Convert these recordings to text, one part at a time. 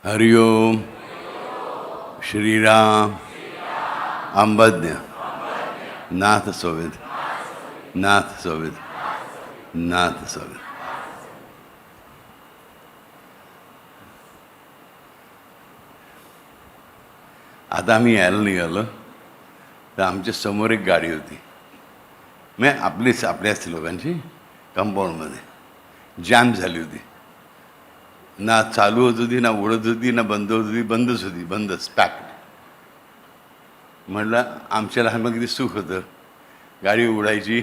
हरिओम. श्रीराम. अंबज्ञ. नाथ सोविद. नाथ सोविद. नाथ सोविद. आता आम्ही यायला निघालो तर आमच्या समोर एक गाडी होती. आपल्याच लोकांची कंपाऊंडमध्ये जॅम झाली होती. ना चालू होत होती, ना उडत होती, ना बंद होत होती. बंदच होती, बंदच, पॅक्ड. म्हटलं आमच्या लहानपणी किती सुख होतं. गाडी उडायची,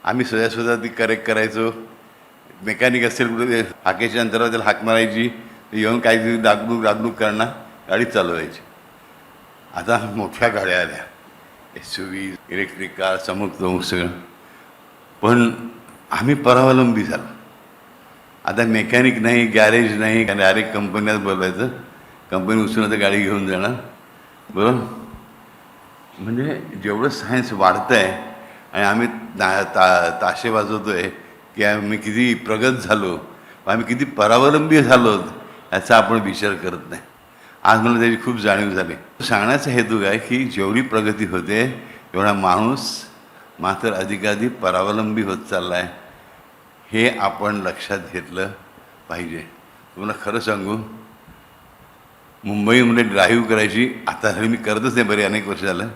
आम्ही स्वतः ती करेक्ट करायचो. मेकॅनिक असेल कुठे हाकेच्या अंतरावर त्याला हाक मारायची, येऊन काहीतरी डागडूक करणार, गाडी चालवायची. आता मोठ्या गाड्या आल्या, SUV, इलेक्ट्रिक कार, समुक सगळं. पण आम्ही परावलंबी झालो. आता मेकॅनिक नाही, गॅरेज नाही, डायरेक्ट कंपन्यात बोलवायचं, कंपनी उचलून आता गाडी घेऊन जाणार. बरोबर. म्हणजे जेवढं सायन्स वाढतं आहे आणि आम्ही ताशे वाजवतो आहे की आम्ही किती प्रगत झालो, आम्ही किती परावलंबी झालो याचा आपण विचार करत नाही. आज मला त्याची खूप जाणीव झाली. सांगण्याचा हेतू काय की जेवढी प्रगती होते एवढा माणूस मात्र अधिकाधिक परावलंबी होत चालला आहे, हे आपण लक्षात घेतलं पाहिजे. तुम्हाला खरं सांगू, मुंबईमध्ये ड्राईव्ह करायची आता तरी मी करतच नाही, बरे अनेक वर्ष झालं,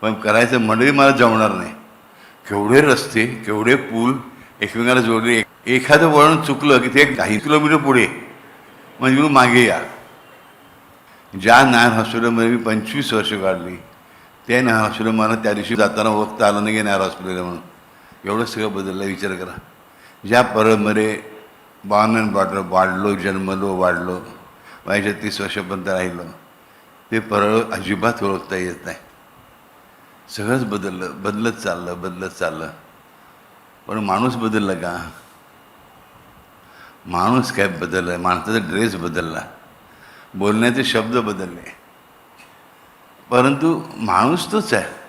पण करायचं म्हणजे मला जमणार नाही. केवढे रस्ते, केवढे पूल एकमेकाला जोडले. एखादं वळण चुकलं की ते काही किलोमीटर पुढे, म्हणजे मी मागे या. ज्या नायर हॉस्पिटलमध्ये मी 25 वर्ष काढली, त्या नायर हॉस्पिटल मला त्या दिवशी जाताना वक्त आलं नाही की नायर हॉस्पिटल म्हणून. एवढं सगळं बदललं, विचार करा. ज्या परळमध्ये बॉर्न अँड बॉर्डर वाढलो, जन्मलो, वाढलो, माझ्या 30 वर्षापर्यंत राहिलो, ते परळ अजिबात ओळखता येत नाही. सगळंच बदलत चाललं. पण माणूस बदलला का? माणूस काय बदलला? माणसाचा ड्रेस बदलला, बोलण्याचे शब्द बदलले, परंतु माणूस तोच आहे.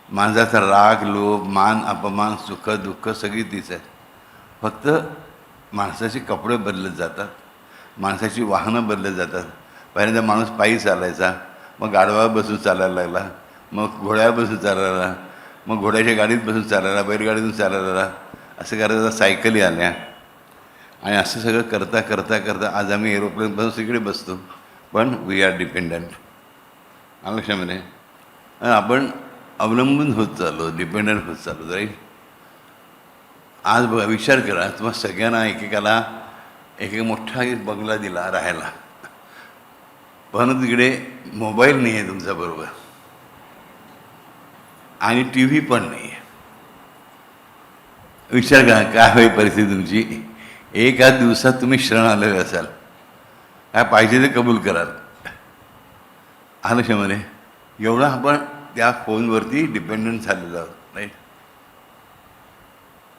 माणसाचा राग, लोभ, मान, अपमान, सुख, दुःख सगळी तीच आहे. फक्त माणसाचे कपडे बदलत जातात, माणसाची वाहनं बदलत जातात. पहिल्यांदा माणूस पायी चालायचा, मग गाढवावर बसून चालायला लागला, मग घोड्यावर बसून चालायला, मग घोड्याच्या गाडीत बसून चालायला, बैलगाडीतून चालायला, असं करता सायकली आल्या. आणि असं सगळं करता करता करता आज आम्ही एरोप्लेनपासून सगळे बसतो. पण वी आर डिपेंडंट. लक्षामध्ये आपण अवलंबून होत चाललो, डिपेंडंट होत चाललो. राईट. आज बघा, विचार करा, तुम्हाला सगळ्यांना एकेकाला एक मोठा बंगला दिला राहायला, पण तिकडे मोबाईल नाही आहे तुमच्याबरोबर आणि TV पण नाही आहे. विचार करा काय होईल परिस्थिती तुमची. एका दिवसात तुम्ही शरण आलेले असाल, काय पाहिजे ते कबूल कराल. लक्षामध्ये एवढं आपण त्या फोनवरती डिपेंडंट झालेलो आहोत. राईट.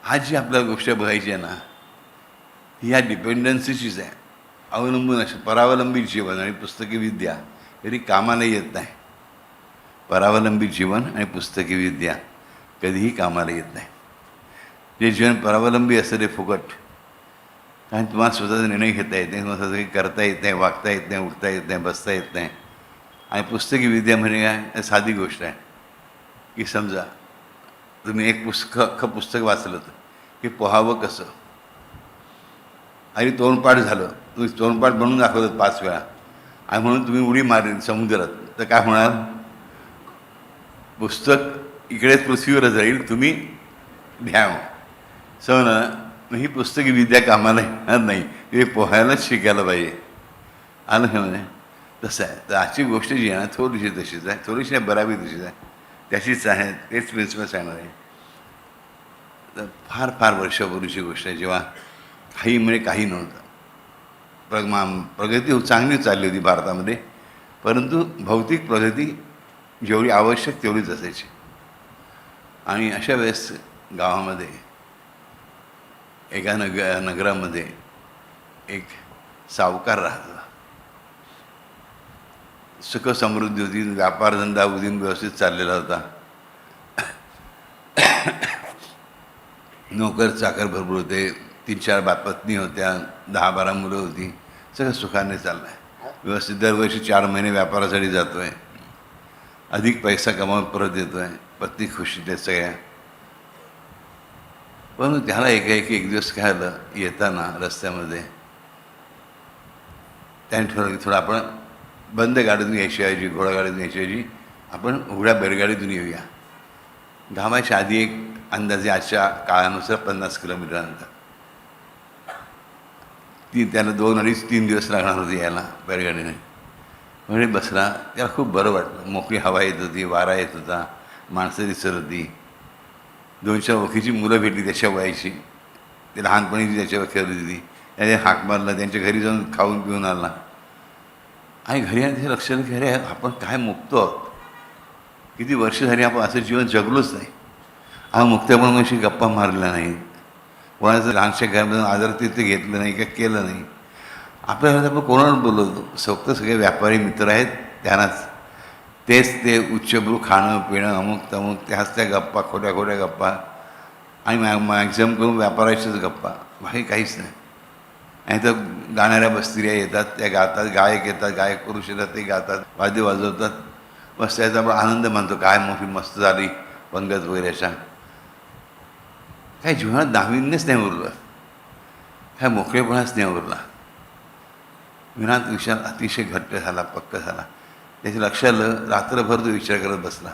आज जी आपल्याला गोष्ट बघायची आहे ना, ही या डिपेंडन्सीचीच आहे. अवलंबून असे परावलंबी जीवन आणि पुस्तकी विद्या कधी कामाला येत नाही. परावलंबी जीवन आणि पुस्तकी विद्या कधीही कामाला येत नाही. जे जीवन परावलंबी असतं ते फुकट. कारण तुम्हाला स्वतःचा निर्णय घेता येत नाही, तुम्हाला काही करता येत नाही, वागता येत नाही, उठता येत नाही, बसता येत नाही. आणि पुस्तकी विद्या म्हणजे काय? साधी गोष्ट आहे की समजा तुम्ही एक अख्खं पुस्तक वाचलं की पोहावं कसं, आणि तोंडपाठ झालं, तुम्ही तोंडपाठ बनवून दाखवतात 5 वेळा, आणि म्हणून तुम्ही उडी मारली समुद्रात, तर काय होणार? पुस्तक इकडेच पृथ्वीवरच राहील, तुम्ही ध्याव ना. ही पुस्तकी विद्या कामाला येणार नाही, ते पोहायलाच शिकायला पाहिजे. आलं का? म्हणजे तसं आहे. तर आजची गोष्ट जी आहे ना, थोडीशी तशीच आहे, थोडीशी नाही, बराबरी तशीच आहे, त्याशीच आहे. तेच प्रिन्सिपल सांगणार आहे. तर फार फार वर्षापूर्वीची गोष्ट आहे, जेव्हा काही नव्हतं. प्रगती चांगली चालली होती भारतामध्ये, परंतु भौतिक प्रगती जेवढी आवश्यक तेवढीच असायची. आणि अशा वेळेस गावामध्ये एका नगरामध्ये एक सावकार राहतो. सुख समृद्धी होती, व्यापारधंदा उदीन व्यवस्थित चाललेला होता. नोकर चाकर भरपूर होते, 3-4 पत्नी होत्या, 10-12 मुलं होती. सगळं सुखाने चाललं आहे व्यवस्थित. दरवर्षी 4 महिने व्यापारासाठी जातो आहे, अधिक पैसा कमावून परत येतो आहे, पत्नी खुशी ते सगळ्या. पण त्याला एक दिवस काय आलं, येताना रस्त्यामध्ये त्याने ठरवलं की थोडं आपण बंद गाडीतून यायची ऐवजी, घोडागाडीतून यायची ऐवजी आपण उघड्या बैलगाडीतून येऊया. घामाच्या आधी एक अंदाजे आजच्या काळानुसार 50 किलोमीटर अंतर. त्याला 2-2.5-3 दिवस लागणार होते यायला बैलगाडीने. म्हणजे बसला, त्याला खूप बरं वाटलं. मोकळी हवा येत होती, वारा येत होता, माणसं दिसत होती. 2-4 ओळखीची मुलं भेटली त्याच्या वयाची, ते लहानपणी त्याच्यावर खेळत होती. त्याने हाक मारला, त्यांच्या घरी जाऊन खाऊन पिऊन आला. आणि घरी आले त्याच्या लक्षात की अरे आपण काय मुक्त आहोत, किती वर्ष झाली आपण असं जीवन जगलोच नाही. आपण मुक्तपणाशी गप्पा मारल्या नाहीत, कोणाचं लहानशा घरामधून आदर तिथे घेतलं नाही, काय केलं नाही. आपल्या घरात आपण कोणाला बोलवतो, फक्त सगळे व्यापारी मित्र आहेत, त्यांनाच तेच ते उच्चभ्रू खाणं पिणं अमुक तमुक, त्याच त्या गप्पा, खोट्या खोट्या गप्पा, आणि मॅक्झिमम करून व्यापाराच्याच गप्पा, बाकी काहीच नाही. आणि तर गाणाऱ्या बस्तिऱ्या येतात, त्या गातात, गायक येतात, गायक पुरुष येतात, ते गातात, वाद्य वाजवतात. बस त्याचा आपण आनंद मानतो, काय मोठी मस्त झाली पंगत वगैरे अशा. काही जीवनात नाविन्यच नाही उरलं, काय मोकळेपणाच नाही उरला. विनात विचार अतिशय घट्ट झाला, पक्क झाला. त्याच्या लक्षात आलं, रात्रभर तो विचार करत बसला.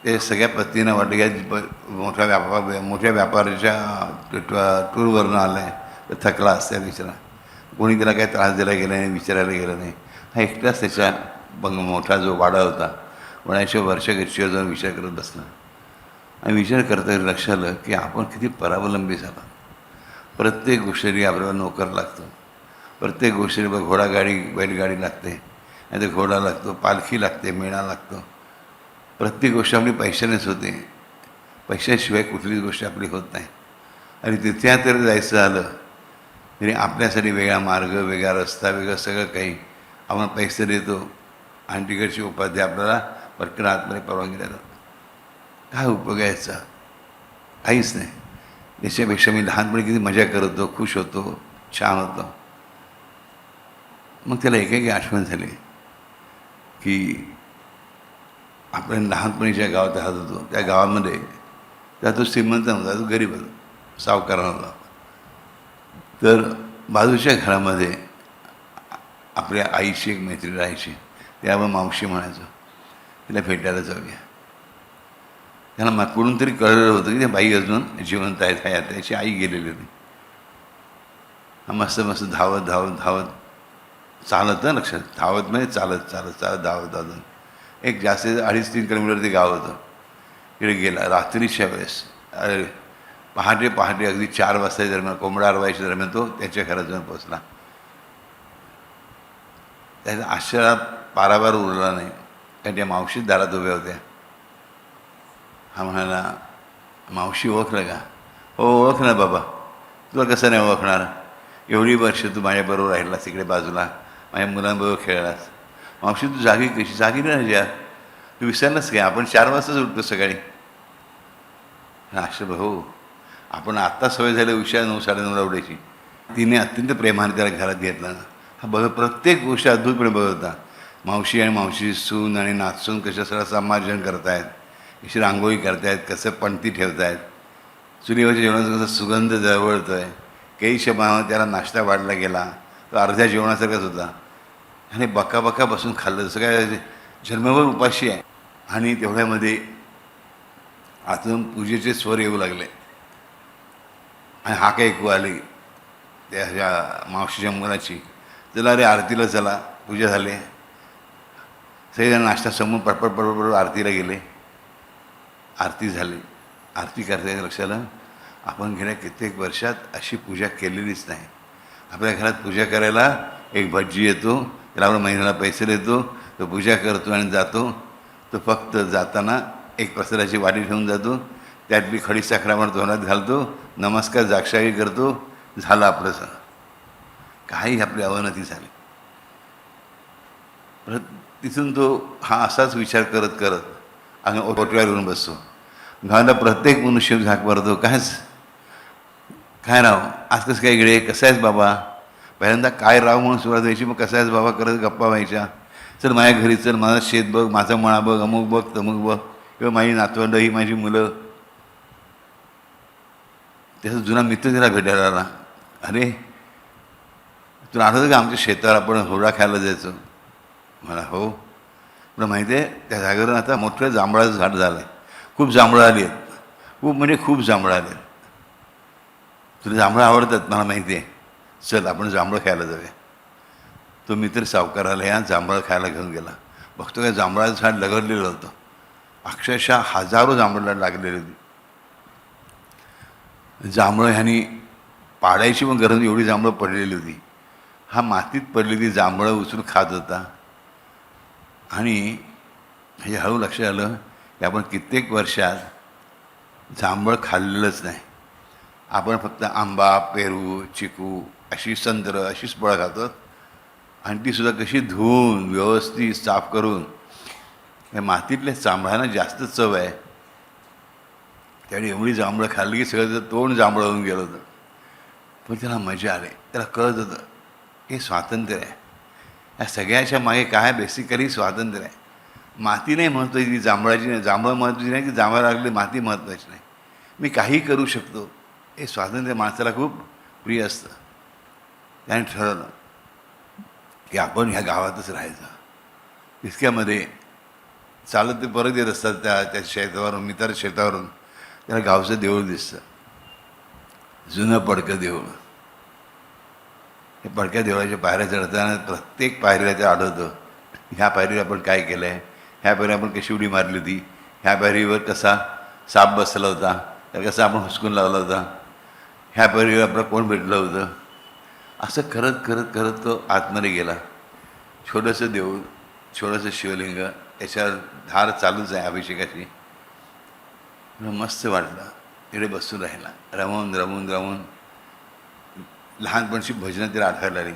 ते सगळ्या पत्नींना वाटलं की मोठ्या व्यापाराच्या टूरवरनं आला आहे, तर थकला असत्या विचारा. कोणी त्याला काही त्रास दिला गेला नाही, विचारायला गेलं नाही. हा एकटाच त्याच्या मोठा जो वाडा होता, वडाच्या वर्षगच्चीवर जाऊन विचार करत बसला. आणि विचार करता लक्षात आलं की आपण किती परावलंबी झाला. प्रत्येक गोष्टीला आपल्याला नोकर लागतो, प्रत्येक गोष्टीला घोडागाडी बैलगाडी लागते, नाही तर घोडा लागतो, पालखी लागते, मेळा लागतो. प्रत्येक गोष्ट आपली पैशानेच होते, पैशाशिवाय कुठलीच गोष्ट आपली होत नाही. आणि तिथे तर जायचं झालं तरी आपल्यासाठी वेगळा मार्ग, वेगळा रस्ता, वेगळं सगळं काही. आपण पैसे देतो आणि तिकडची उपाधी आपल्याला पटकन आतमध्ये परवानगी देतात. काय उपयोग यायचा? काहीच नाही. त्याच्यापेक्षा मी लहानपणी किती मजा करत होतो, खुश होतो, छान होतो. मग त्याला एक आठवण झाली की आपण लहानपणी ज्या गावात राहत होतो, त्या गावामध्ये त्या तो श्रीमंत नव्हता, तो गरीब होता, सावकार नव्हता. तर बाजूच्या घरामध्ये आपल्या आईची एक मैत्रीण राहायची, ते आपण मावशी म्हणायचो. तिला भेटायला जाऊया. त्यांना कुठून तरी कळलं होतं की त्या बाई अजून जिवंत आहेत, ह्या त्याची आई गेलेली होती. मस्त मस्त धावत धावत धावत चालत ना, लक्षात धावत म्हणजे चालत चालत चालत धावत धावत एक जास्त 2.5-3 किलोमीटर ते गाव होतं. तिकडे गेला रात्रीच्या वेळेस. पहाटे अगदी 4 वाजता दरम्यान, कोंबडा आरवायच्या दरम्यान तो त्याच्या घरात जाऊन पोचला. त्याच्या आश्चर्यात पारावार उरला नाही, कारण त्या मावशीच दारात उभ्या होत्या. हा म्हणाला, मावशी ओळखलं का? हो ओळखलं बाबा, तुला कसं नाही ओळखणार, एवढी वर्ष तू माझ्याबरोबर राहिलास, तिकडे बाजूला माझ्या मुलांबरोबर खेळलास. मावशी तू जागी कशी? जागी नाही ज्या, तू विसरलास काय? आपण 4 वाजताच उठतो सकाळी. आश्चर्य, हो आपण आत्ता सवय झाली उशिरा 9-9:30ला उठायची. तिने अत्यंत प्रेमाने त्याला घरात घेतला. हा प्रत्येक गोष्ट अद्भुतपणे बघत होता. मावशी आणि मावशी सून आणि नाचून कशा सगळं समार्जन करतायत, कशी रांगोळी करतायत, कसं पणती ठेवतायत, चुलीवरच्या जेवणाचा कसा सुगंध जवळतो आहे. काही मानावर त्याला नाश्ता वाढला गेला, तो अर्ध्या जेवणासारखाच होता. आणि बका बसून खाल्लं, जसं काय जन्मभर उपाशी आहे. आणि तेवढ्यामध्ये आतून पूजेचे स्वर येऊ लागले आणि हाक ऐकू आली त्या ह्या मावशीच्या मुलाची. चला अरे आरतीला चला, पूजा झाली. सगळेजण नाश्ता समोर पटपट आरतीला गेले. आरती झाली. आरती करता लक्षात आलं, आपण गेल्या कित्येक वर्षात अशी पूजा केलेलीच नाही. आपल्या घरात पूजा करायला एक भटजी येतो, त्याला आपण महिन्याला पैसे देतो, तो पूजा करतो आणि जातो. तो फक्त जाताना एक प्रसादाची वाटी ठेवून जातो, त्यातली खडी साखरावर तोंडात घालतो, नमस्कार जाक्षागी करतो, झालं आपलं सण. काही आपली अवनती झाली. परत तिथून तो हा असाच विचार करत करत ओटव्यावर येऊन बसतो. गावाला प्रत्येक मनुष्य झाक मारतो, काय राव, आज कसं काय इकडे, कसं आहेस बाबा. पहिल्यांदा काय राव म्हणून सुरुवात व्हायची, मग कसं आहेस बाबा करत गप्पा व्हायच्या. चल माझ्या घरी, चल माझं शेत बघ, माझा मळा बघ, अमुक बघ तमुक बघ, किंवा माझी नातवंड, ही माझी मुलं. त्याचा जुना मित्र तिला भेटायला आला. अरे तुला आठवतं का आमच्या शेतावर आपण होळा खायला जायचो. मला हो. तुला माहिती आहे त्या जागेवरून आता मोठं जांभळाचं झाड झालं आहे, खूप जांभळं आली आहेत, खूप म्हणजे खूप जांभळं आली आहेत. तुला जांभळं आवडतात मला माहिती आहे, चल आपण जांभळं खायला जाऊया. तो मित्र सावकाराला या जांभळं खायला घेऊन गेला. बघतो काय जांभळाचं झाड लगडलेलं होतं, अक्षरशः हजारो जांभळं लागलेली होती. जांभळं ह्यानी पाडायची पण गरज, एवढी जांभळं पडलेली होती. हा मातीत पडलेली जांभळं उचलून खात होता. आणि हे हळू लक्षात आलं की आपण कित्येक वर्षात जांभळं खाल्लेलंच नाही. आपण फक्त आंबा, पेरू, चिकू, अशी संत्र, अशीच फळं खातो. आणि तीसुद्धा कशी धुवून व्यवस्थित साफ करून. या मातीतल्या जांभळांना जास्त चव आहे. त्यावेळी एवढी जांभळं खाल्ली की सगळं त्याचं तोंड जांभळं होऊन गेलं होतं. पण त्याला मजा आली, त्याला कळत होतं हे स्वातंत्र्य आहे. या सगळ्याच्या मागे काय बेसिकली स्वातंत्र्य आहे. माती नाही महत्त्वाची, जांभळाची नाही, जांभळं महत्त्वाची नाही की जांभळं लागली माती महत्त्वाची नाही. मी काही करू शकतो, हे स्वातंत्र्य माणसाला खूप प्रिय असतं. त्याने ठरवलं की आपण ह्या गावातच राहायचं. इतक्यामध्ये चालत ते परत येत असतात त्या शेतावरून, मित्र शेतावरून. त्याला गावचं देऊळ दिसतं, जुनं पडकं देऊळ. हे पडक्या देवळाच्या पायऱ्या चढताना प्रत्येक पायरीला ते आढळतं, ह्या पायरीवर आपण काय केलं आहे, ह्या पायरीवर आपण कशी उडी मारली होती, ह्या पायरीवर कसा साप बसला होता, त्याला कसा आपण हुसकून लावला होता, ह्या पायरीवर आपलं कोण भेटलं होतं. असं करत करत करत तो आतमध्ये गेला. छोटंसं देऊळ, छोटंसं शिवलिंग, याच्यावर धार चालूच आहे अभिषेकाची. मस्त वाटलं. तिकडे बसून राहिला, रमून रमून रमून. लहानपणची भजनं तिला आठवायला लागली.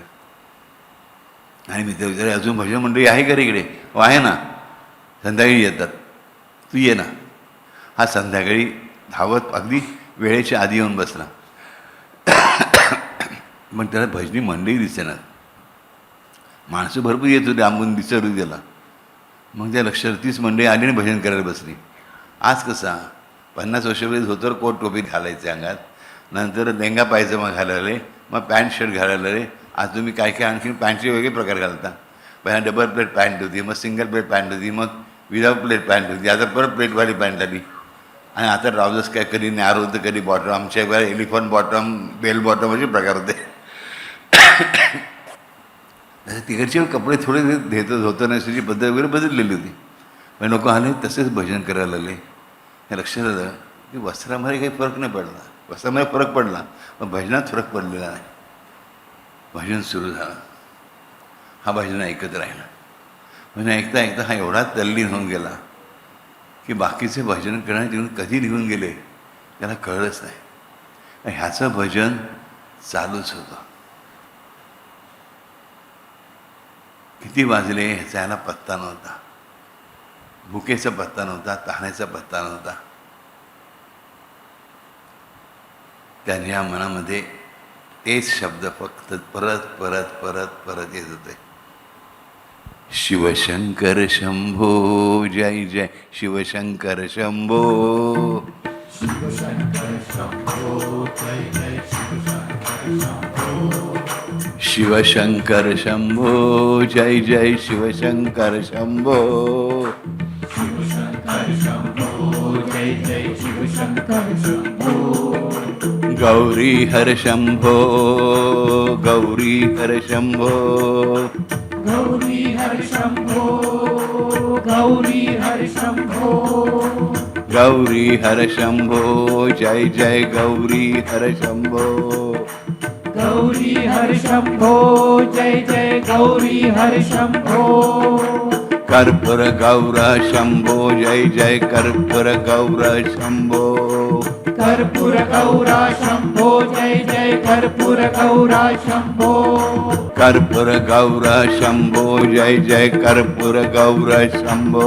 आणि मी ते अजून भजन मंडळी आहे का रे इकडे? हो आहे ना, संध्याकाळी येतात, तू ये ना. हा संध्याकाळी धावत अगदी वेळेच्या आधी येऊन बसला. मग त्याला भजनी मंडळी दिसेना. माणसं भरपूर येत होती, आंबून दिसरू गेला. मग त्या लक्षात तीच मंडळी आली आणि भजन करायला बसली. आज कसा 50 वर्षापूर्वी धोतर कोट टोपी घालायचे अंगात, नंतर लेंगा पायजमा घालायला, मग पॅन्ट शर्ट घालायला रे. आज तुम्ही काय काय आणखी पॅन्टचे वेगळे प्रकार घालता. पहिला डबल प्लेट पॅन्ट होती, मग सिंगल प्लेट पॅन्ट होती, मग विदाऊट प्लेट पॅन्ट होती, आता परत प्लेटवाली पॅन्ट आली. आणि आता ट्राउझर्स काय कधी नॅरो होतं, कधी बॉटम. आमच्या वेळेला एलिफंट बॉटम, बेल बॉटम असे प्रकार होते. तिकडचे कपडे थोडे घेत होतं नसल्याची पद्धत वगैरे बदललेली होती. पण लोक आले तसेच भजन करायला लागले. हे लक्षात आलं की वस्त्रामध्ये काही फरक नाही पडला. वस्त्रामध्ये फरक पडला पण भजनात फरक पडलेला नाही. भजन सुरू झालं. हा भजन ऐकत राहिला. भजन ऐकता ऐकता हा एवढा तल्लीन होऊन गेला की बाकीचे भजन करण्यात येऊन कधी निघून गेले त्याला कळलंच नाही. ह्याचं भजन चालूच होतं. किती वाजले ह्याचा याला पत्ता नव्हता. भुकेचा पत्ता नव्हता, तहाण्याचा पत्ता नव्हता. त्याच्या मनामध्ये तेच शब्द फक्त परत परत परत परत येत होते. शिवशंकर शंभो जय जय शिवशंकर शंभो. शिवशंकर शंभो जय जय शिवशंकर शंभो. शिवशंकर शंभो जय जय शिवशंकर शंभो. शिवशंकर शंभो जय जय शिवशंकर शंभो. गौरी हर शंभो गौरी हर शंभो. गौरी हर शंभो गौरी हर शंभो. गौरी हर शंभो जय जय गौरी हर शंभो. गौरी हर शंभो जय जय गौरी हर शंभो. कर्पूर गौर शंभो जय जय कर्पूर गौर शंभो. कर्पूर गौर शंभो जय जय कर्पूर गौर शंभो. कर्पूर गौर शंभो जय जय कर्पूर गौर शंभो.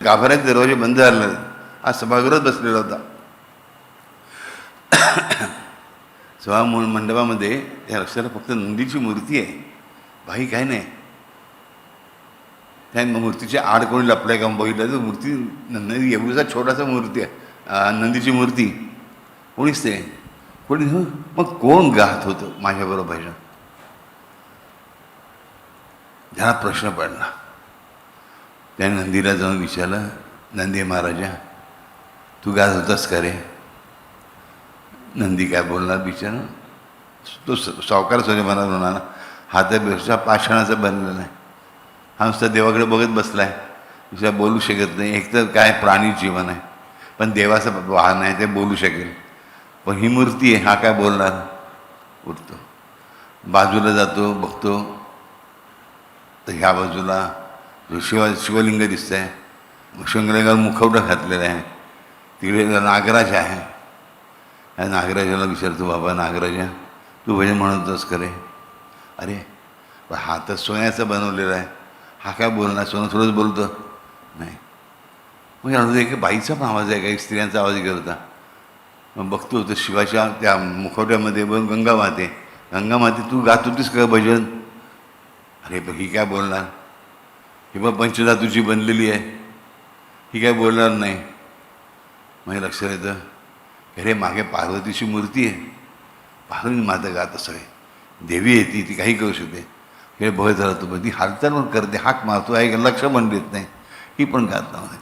गाभाऱ्याचे दरवाजे बंद झाले. हा सभागृहात बसलेला होता. सभा मंडपामध्ये त्या रस्त्याला फक्त नंदीची मूर्ती आहे, बाई काय नाही. त्या मूर्तीच्या आड कोणी लपलाय का बघितलं तर मूर्ती नंदी एवढीचा छोटासा मूर्ती आहे, नंदीची मूर्ती कोणीच ते कोणी. मग कोण गात होतं माझ्याबरोबर भजन? त्यांना प्रश्न पडला. त्याने नंदीला जाऊन विचारलं, नंदी महाराजा तू गात होतास का रे? नंदी काय बोलणार बिचारा? तो सावकार सोने मनात होणार, हातापेक्षा पाषाणाचा बनलेला आहे. हा नुसता देवाकडे बघत बसलाय, दुसरा बोलू शकत नाही. एक तर काय प्राणी जीवन आहे, पण देवाचं वाहन आहे, ते बोलू शकेल. पण ही मूर्ती आहे, हा काय बोलणार? उठतो, बाजूला जातो, बघतो तर ह्या बाजूला जो शिवलिंग दिसतं आहे, शिवलिंगावर मुखवटा घातलेला आहे. तिकडे नागराज आहे. या नागराजाला विचारतो, बाबा नागराजा तू भजन म्हणतोस करे? अरे पण हा तर सोन्याचा बनवलेला आहे, हा काय बोलणार? सोनं थोडंच बोलतं नाही. मग अनुभव एक बाईचा पण आवाज आहे, काही स्त्रियांचा आवाज करता. मग बघतो तर शिवाच्या त्या मुखवट्यामध्ये बघ गंगा माते. गंगा माते तू गात होतीस का भजन? अरे पण ही काय बोलणार? ही मग पंचधातूची बनलेली आहे, ही काय बोलणार नाही. मग लक्षात येतं, अरे मागे पार्वतीची मूर्ती आहे, पार्वती माता गात असावी, देवी येते, ती काही करू शकते. हे बघत राहतो, पण ती हालचाल पण करते, हाक मारतो, आहे लक्ष पण देत नाही, ही पण गात नव्हती.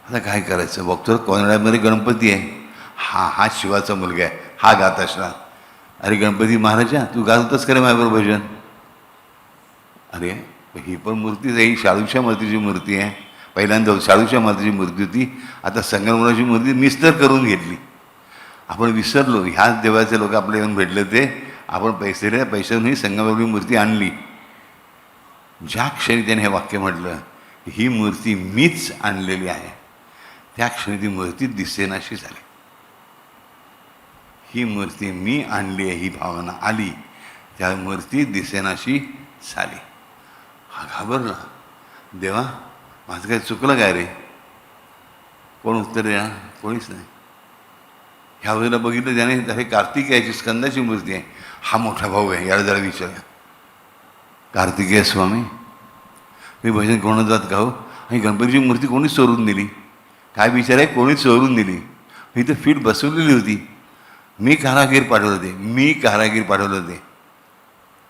आता काय करायचं? बघतो कोणामध्ये गणपती आहे, हा शिवाचा मुलगा आहे, हा गात असणार. अरे गणपती महाराजा तू गात होतास का रे माझ्याबरोबर भजन? अरे ही पण मूर्तीच आहे, ही शाडूच्या मातीची मूर्ती आहे. पहिल्यांदा शाडूच्या मातीची मूर्ती होती, आता संगमरावची मूर्ती मिस्तर करून घेतली. आपण विसरलो, ह्याच देवाचे लोक आपल्या येऊन भेटले ते, आपण पैशावरून ही संगमरावची मूर्ती आणली. ज्या क्षणी त्याने हे वाक्य म्हटलं, ही मूर्ती मीच आणलेली आहे, त्या क्षणी ती मूर्ती दिसेनाशी झाली. ही मूर्ती मी आणली आहे ही भावना आली, त्या मूर्ती दिसेनाशी झाली. हा घाबरला, देवा माझं काय चुकलं काय रे? कोण उत्तर देणार? कोणीच नाही. ह्या वेळेला बघितलं त्याने, हे कार्तिकेयाची स्कंदाची मूर्ती आहे, हा मोठा भाऊ आहे, याला जरा विचारूया. कार्तिकेय स्वामी मी भजन कोण जात का हो? आणि गणपतीची मूर्ती कोणीच चोरून दिली? काय विचार आहे? कोणीच चोरून दिली. मी तर फीट बसवलेली होती, मी कारागीर पाठवलं होते.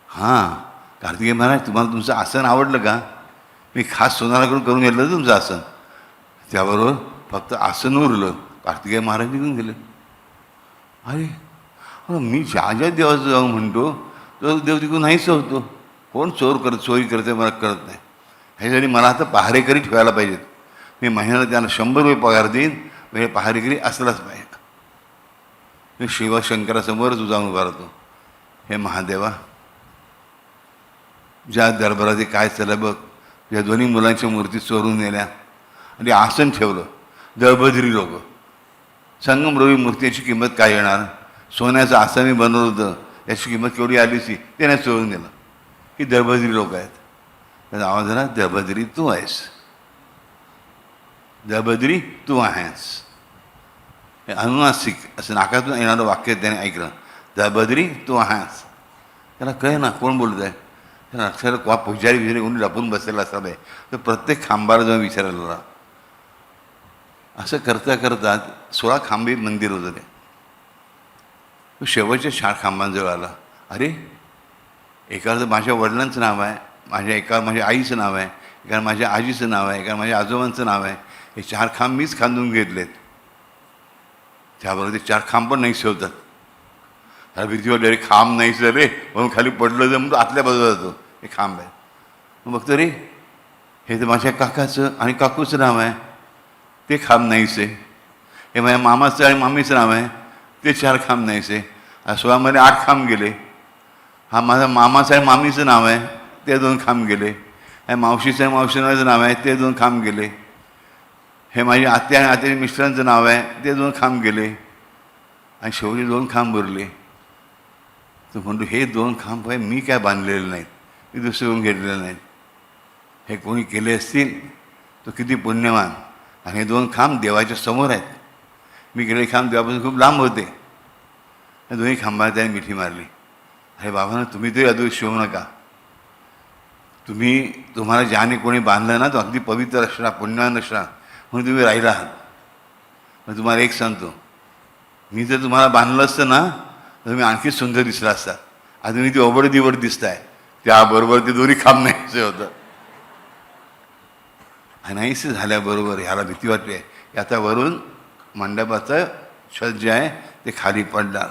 हां कार्तिकेय महाराज तुम्हाला तुमचं आसन आवडलं का? मी खास सोनाराकडून करून घेतलं होतं तुमचं आसन. त्याबरोबर फक्त आसन उरलं, कार्तिकेय महाराज निघून गेले. अरे मी ज्या देवाचं जाऊन म्हणतो तो देव तिकडून नाहीच होतो. कोण चोरी करते मला कळत नाही. ह्यासाठी मला आता पहारेकरी ठेवायला पाहिजेत. मी महिन्याला त्यांना 100 रुपये पगार देईन, म्हणजे पहारेकरी असलाच पाहिजे. मी शिवशंकरासमोरच जाऊन उभा राहतो, हे महादेवा ज्या दरबारात काय चाललं बघ, या दोन्ही मुलांच्या मूर्ती चोरून नेल्या आणि आसन ठेवलं. दळभद्री लोक, संगमरवी मूर्तीची किंमत काय येणार? सोन्याचं आसन मी बनवलं होतं, याची किंमत केवढी आलीची, त्याने चोरून नेलं. ही दळभद्री लोक आहेत. त्याचा आवाज झाला, दळभद्री तू आहेस, दळभद्री तू आहेस. हे अनुनासिक असं नाकातून येणारं वाक्य त्याने ऐकलं, दळभद्री तू आहेस. त्याला कळे ना कोण बोलत आहे. त्याला अक्षर पुजारी विजारी कोणी लपून बसलेला असावे, तर प्रत्येक खांबाला जाऊन विचारायला लागला. असं करता करता 16 खांबी मंदिर होतं ते. तो शेवटच्या 4 खांबांजवळ आला. अरे एकाला तर माझ्या वडिलांचं नाव आहे, एका माझ्या आईचं नाव आहे, एका माझ्या आजीचं नाव आहे, एका माझ्या आजोबांचं नाव आहे. हे 4 खांब मीच खांदून घेतलेत. त्याबरोबर ते 4 खांब पण नाही ठेवतात. त्याला भीतीवर डायरेक्ट खांब नाहीच रे म्हणून खाली पडलं जर म्हणून आतल्या बाजूला जातो, हे खांब आहे. मग बघतो रे हे तर माझ्या काकाचं आणि काकूचं नाव आहे, ते खांब नाहीच आहे. हे माझ्या मामाचं आणि मामीचं नाव आहे, ते 4 खांब नाहीच आहे. 16मध्ये 8 खांब गेले. हा माझ्या मामाचं आणि मामीचं नाव आहे, ते 2 खांब गेले. हे मावशीचं आणि मावशीचं नाव आहे, ते 2 खांब गेले. हे माझी आत्या आणि आत्याच्या मिस्टरांचं नाव आहे, ते 2 खांब गेले. आणि शेवटी 2 खांब उरले. तर म्हणतो हे 2 खांब आहे मी काय बांधलेले नाहीत, मी दुसरे घेतलेले नाहीत. हे कोणी केले असतील तो किती पुण्यवान. आणि हे 2 खांब देवाच्या समोर आहेत. मी गेले खांब देवापासून खूप लांब होते. या दोन्ही खांबाला त्याने मिठी मारली. अरे बाबांना तुम्ही तरी अदृश्य होऊ नका. तुम्हाला ज्याने कोणी बांधलं ना तो अगदी पवित्र असणार, पुण्यवान असणार, म्हणून तुम्ही राहिला आहात. मग तुम्हाला एक सांगतो, मी जर तुम्हाला बांधलं असतं ना तर तुम्ही आणखी सुंदर दिसला असता. आता तुम्ही ती ओबडदीवर दिसताय, त्याबरोबर ते दोन्ही खांब नाहीसे होतं. नाहीसे झाल्याबरोबर ह्याला भीती वाटते, आता वरून मंडपाचं छत जे आहे ते खाली पडणार,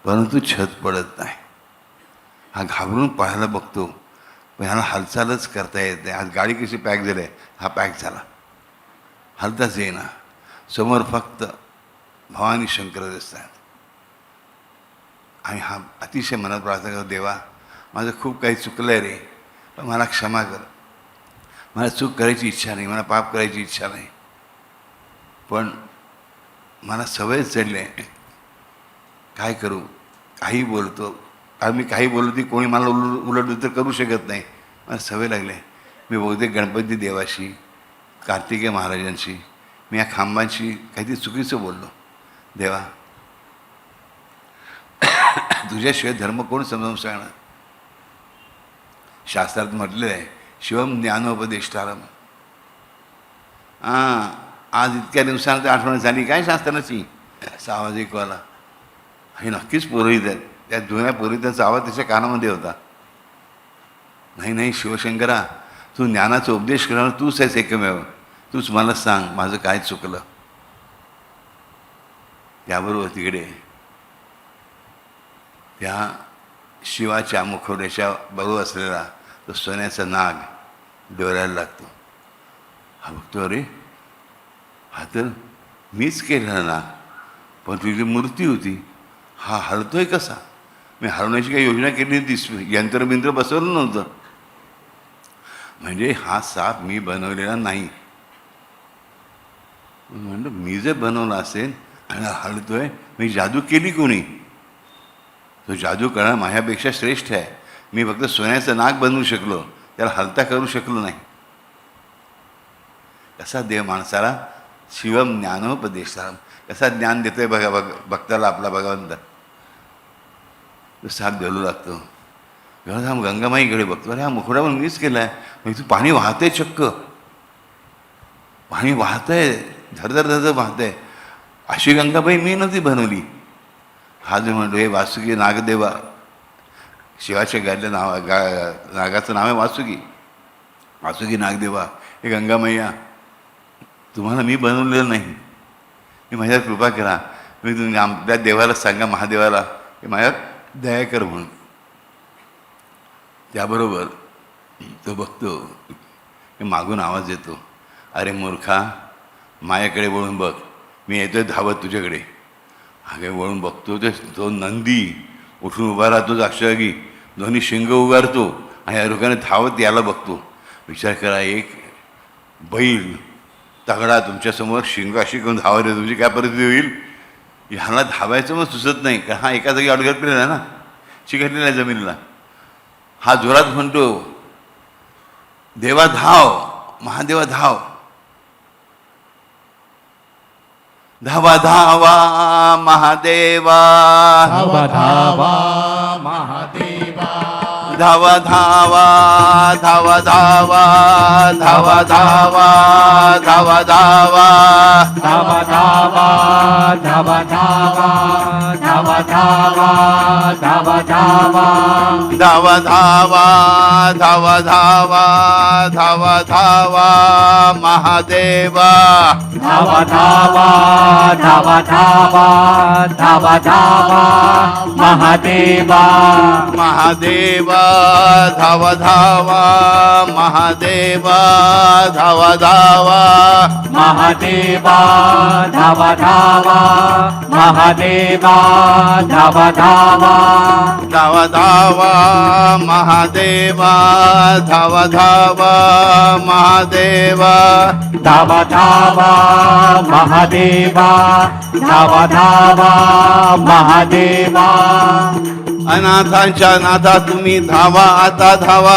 परंतु छत पडत नाही. हा घाबरून पाहायला बघतो, पण ह्याला हालचालच करता येत नाही. आज गाडी कशी पॅक झाली आहे, हा पॅक झाला, हालताच येईना. समोर फक्त भवानी शंकर दिसतात. आणि हा अतिशय मनात प्रार्थना करतो, देवा माझं खूप काही चुकलं आहे रे, पण मला क्षमा कर. मला चूक करायची इच्छा नाही, मला पाप करायची इच्छा नाही, पण मला सवयच चढली आहे. काय करू, काही बोलतो, कारण मी काही बोललो ती कोणी मला उलट उत्तर करू शकत नाही. मला सवय लागली. मी बहुतेक गणपती देवाशी, कार्तिकेय महाराजांशी, मी या खांबांशी काहीतरी चुकीचं बोललो. देवा तुझ्याशिवाय धर्म कोण समजावून सांगणार. शास्त्रात म्हटलेलं आहे, शिवम ज्ञानोपदेष्टारम. आज इतक्या दिवसानंतर आठवण झाली काय शास्त्राची, असा आवाज ऐकू आला. हे नक्कीच पुरोहित आहेत. त्या जुन्या पुरोहिताचा आवाज त्याच्या कानामध्ये होता. नाही शिवशंकरा, तू ज्ञानाचा उपदेश करणार तूच आहेस एकमेव, तूच मला सांग माझं काय चुकलं. त्याबरोबर तिकडे त्या शिवाच्या मुखवट्याच्या बरोबर असलेला तो सोन्याचा नाग डोळ्याला लागतो. हा बघतो, अरे हा तर मीच केलेला नाग, पण तुझी मूर्ती होती, हा हलतोय कसा. मी हलवण्याची काही योजना केली नव्हती, यंत्रबिंत्र बसवलं नव्हतं. म्हणजे हा साप मी बनवलेला नाही. म्हणलं मी जर बनवला असेल आणि हलतोय, मी जादू केली कोणी. तो जादू करणार माझ्यापेक्षा श्रेष्ठ आहे. मी फक्त सोन्याचं नाग बनवू शकलो, त्याला हलता करू शकलो नाही. कसा देव माणसाला शिवम ज्ञानोपदेशाम कसा ज्ञान देतोय बघा, भक्ताला आपला भगवंत. तो साप जळू लागतो. हा गंगामाईकडे बघतो, अरे हा मुखडा पण मीच केला आहे. म्हणजे तू पाणी वाहतंय, चक्क पाणी वाहतंय, धरधर वाहतंय. अशी गंगाबाई मी नव्हती बनवली. हा जो म्हणतो हे वासुकी नागदेवा, शिवाच्या गायल्या नागाचं नाव आहे वासुकी. वासुकी नागदेवा, हे गंगामैया, तुम्हाला मी बनवलेलं नाही. मी माझ्यावर कृपा करा. मी तुम्ही आपल्या देवाला सांगा, महादेवाला, की माझ्या दया कर म्हणून. त्याबरोबर तो बघतो की मागून आवाज येतो, अरे मूर्खा, माझ्याकडे वळून बघ, मी येतोय धावत तुझ्याकडे. हागे वळून बघतो ते तो नंदी उठून उभा राहतो जागी, दोन्ही शिंग उगारतो आणि या लोकांनी धावत यायला बघतो. विचार करा, एक बैल तगडा तुमच्यासमोर शिंग अशी करून धावत आहे, तुमची काय परिस्थिती होईल. ह्याला धावायचं मग सुचत नाही, कारण हा एका जागी अडगटलेला आहे ना, चिकटलेला आहे जमिनीला. हा जोरात म्हणतो, देवा धाव, महादेवा धाव. धावा धावा महादेवा, धावा धावा महादेवा, धावा धावा धावा धावा धावा धावा धावा धावा धावा धावा धावा धावा धावा धावा धावा धावा, धावा धावा धावा धावा धावा धावा महादेवा, धावा धावा धावा धावा धावा धावा महादेवा, महादेवा धावा धावा महादेवा धावा धावा महादेवा धावा धावा महादेवा धावा धावा, धावा धावा महादेवा धावा धावा महादेवा, धावा धावा महादेवा धावा धावा महादेवा, अनाथांच्या नाथा तुम्ही धावा आता धावा,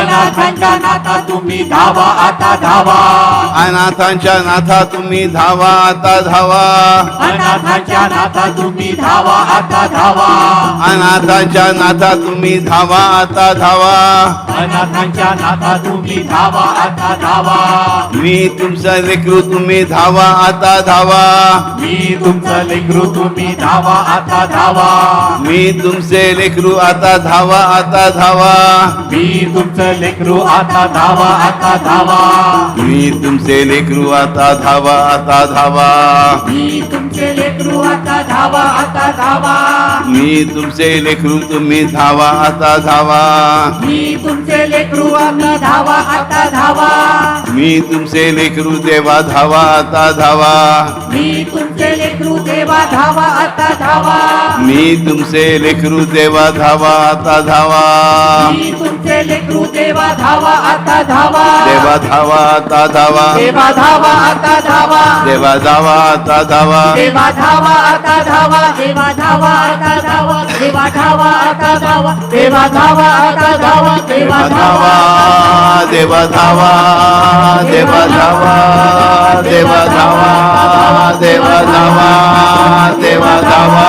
अनाथांच्या नाथा तुम्ही धावा आता धावा, अनाथांच्या नाथा तुम्ही धावा आता धावा, अनाथांच्या नाथा तुम्ही धावा आता धावा, अनाथांच्या नाथा तुम्ही धावा आता धावा. अनाथांच्या नाथा तुम्ही धावा आता धावा. मी तुमचा लेकरू तुम्ही धावा आता धावा, मी तुमचं लेकरू तुम्ही धावा आता धावा, मी तुमचे लेकरू आता धावा आता धावा, मी तुमचं लेकरू आता धावा आता धावा, मी तुमचे लेकरू आता धावा आता धावा, मी तुमचे लेकरू आता धावा आता धावा, मी तुमचे लेकरू तुम्ही धावा आता धावा, मी तुमचे लेकरू आता धावा आता धावा, मी तुमचे लेकरू देवा धावा आता धावा, मी तुमचे लेकरू देवा धावा आता धावा, मी तुमचे लेकरू देवा धावा आता धावा, मी तुमचे लेकरू देवा धावा आता धावा, देवा धावा आता धावा, देवा धावा आता धावा, देवा धावा आता धावा, देवा धावा आता धावा, देवा धावा आता धावा, देवा धावा आता धावा, देवा धावा आता धावा, देवा देवा धावा धावा, देवा धावा, देवा धावा, देवा धावा, देवा धावा, देवा धावा,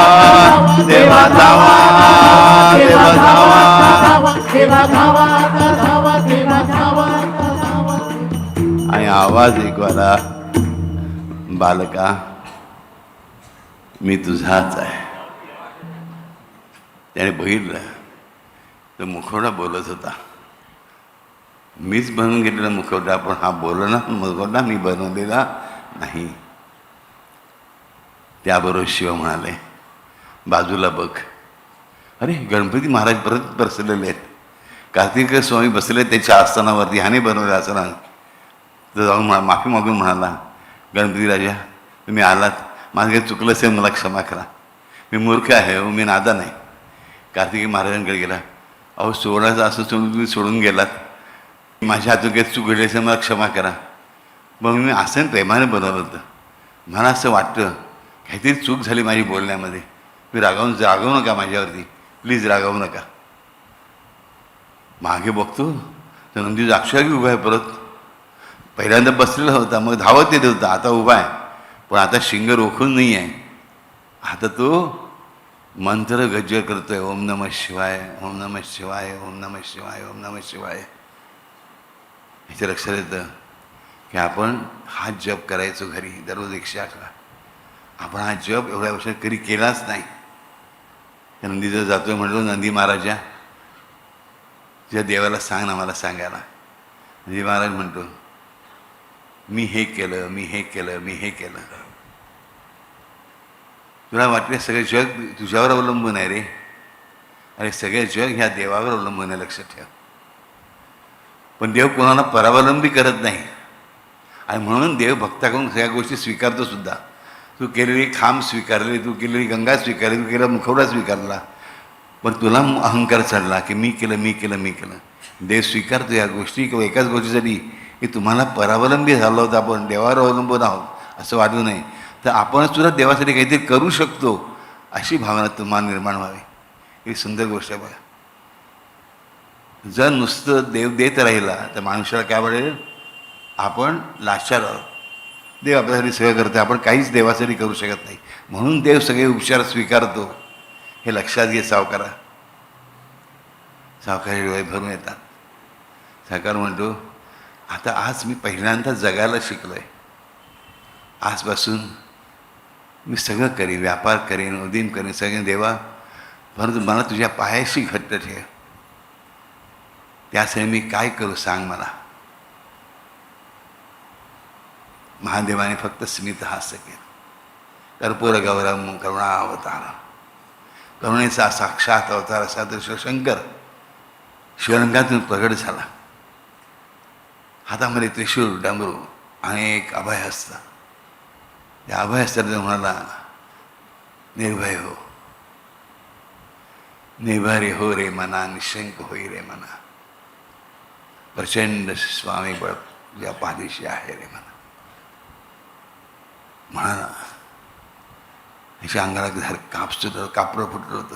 देवा धावा, देवा धावा. देवा धावा आता धावा, देवा धावा आता धावा. आणि आवाज एक वाला, बालका मी तुझाच आहे. त्याने बघितलं तर मुखवटा बोलत होता. मीच बनवून घेतलेला मुखवटा, पण हा बोलला मुखवटा मी बनवलेला नाही. त्याबरोबर शिव म्हणाले, बाजूला बघ. अरे गणपती महाराज परत बसलेले आहेत, कार्तिक स्वामी बसले त्याच्या आस्थानावरती, ह्याने बनवलं आसना. तर जाऊन माफी मागून म्हणाला, गणपती राजा तुम्ही आलात, माझं काही चुकलं असेल मला क्षमा करा, मी मूर्ख आहे, मी नादान आहे. कार्तिकी महाराजांकडे गेला, अहो सोडायचं असं सोडून तुम्ही सोडून गेलात, माझ्या हातून काही चूक घडली असेल मला क्षमा करा. मग मी असं प्रेमाने बनवलं होतं, मला असं वाटतं काहीतरी चूक झाली माझी बोलण्यामध्ये, मी रागावू नका माझ्यावरती, प्लीज रागावू नका. मागे बघतो तर नंदी जाक्षागी उभा आहे. परत पहिल्यांदा बसलेला होता, मग धावत येत होता, आता उभा आहे, पण आता शिंग रोखून नाही आहे. आता तो मंत्र गज्जर करतोय, ओम नमः शिवाय, ओम नमः शिवाय, ओम नमः शिवाय, ओम नमः शिवाय. ह्याच्या लक्षात येतं की आपण हा जप करायचो घरी दररोज 111. आपण हा जप एवढ्या वर्षात कधी केलाच नाही. त्या नंदीचं जातोय म्हणलो, नंदी महाराजा तुझ्या देवाला सांग ना, मला सांगायला. नंदी महाराज म्हणतो, मी हे केलं, मी हे केलं, मी हे केलं. तुला वाटलं सगळे जग तुझ्यावर अवलंबून आहे रे. अरे सगळे जग ह्या देवावर अवलंबून आहे, लक्षात ठेव. पण देव कोणाला परावलंबी करत नाही, आणि म्हणून देव भक्ताकडून सगळ्या गोष्टी स्वीकारतो सुद्धा. तू केलेली खांब स्वीकारली, तू केलेली गंगा स्वीकारली, तू केलेला मुखवटा स्वीकारला, पण तुला अहंकार चढला की मी केलं, मी केलं, मी केलं. देव स्वीकारतो या गोष्टी, किंवा एकाच गोष्टीसाठी की तुम्हाला परावलंबी झालो होतं, आपण देवावर अवलंबून आहोत असं वाटू नये. तर आपण सुद्धा देवासाठी काहीतरी करू शकतो अशी भावना तुम्हाला निर्माण व्हावी. ही सुंदर गोष्ट आहे बघा. जर नुसतं देव देत राहिला तर माणसाला काय वाटेल, आपण लाचार आहोत. देव आपल्यासाठी सगळं करते, आपण काहीच देवासाठी करू शकत नाही. म्हणून देव सगळे उपचार स्वीकारतो, हे लक्षात घे सावकारा. सावकारी डोळे भरून येतात. सावकार म्हणतो, आता आज मी पहिल्यांदा जगायला शिकलो आहे. आजपासून मी सगळं करीन, व्यापार करीन, उदीम करीन, सगळं देवा, परंतु मला तुझ्या पायाशी घट्ट ठेव. त्यासाठी मी काय करू सांग मला. महादेवाने फक्त स्मित हास्य केलं. कर्पूर गौरम करुणावतार, करुणेचा साक्षात अवतार असा तर शंकर शिवलिंगातून प्रगट झाला. हातामध्ये त्रिशूळ, डमरू आणि एक अभयहस्त. त्या अभयहस्ताने म्हणाला, निर्भय हो, निर्भय हो रे मना, निशंक होई रे मना, प्रचंड स्वामी बळ तुझ्या पाठीशी आहे रे मना. म्हणाला. ह्याच्या अंगाला कापचं कापडं फुटलं होतं,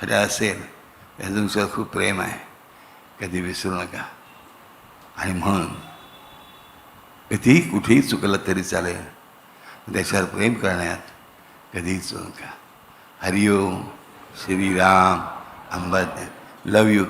खरं असेल त्याचं तुमच्यावर खूप प्रेम आहे, कधी विसरू नका. आणि म्हणून कधीही कुठेही चुकलं तरी चालेल, त्याच्यावर प्रेम करण्यात कधीही चुकू नका. हरिओम श्रीराम अंबादेव. लव यू.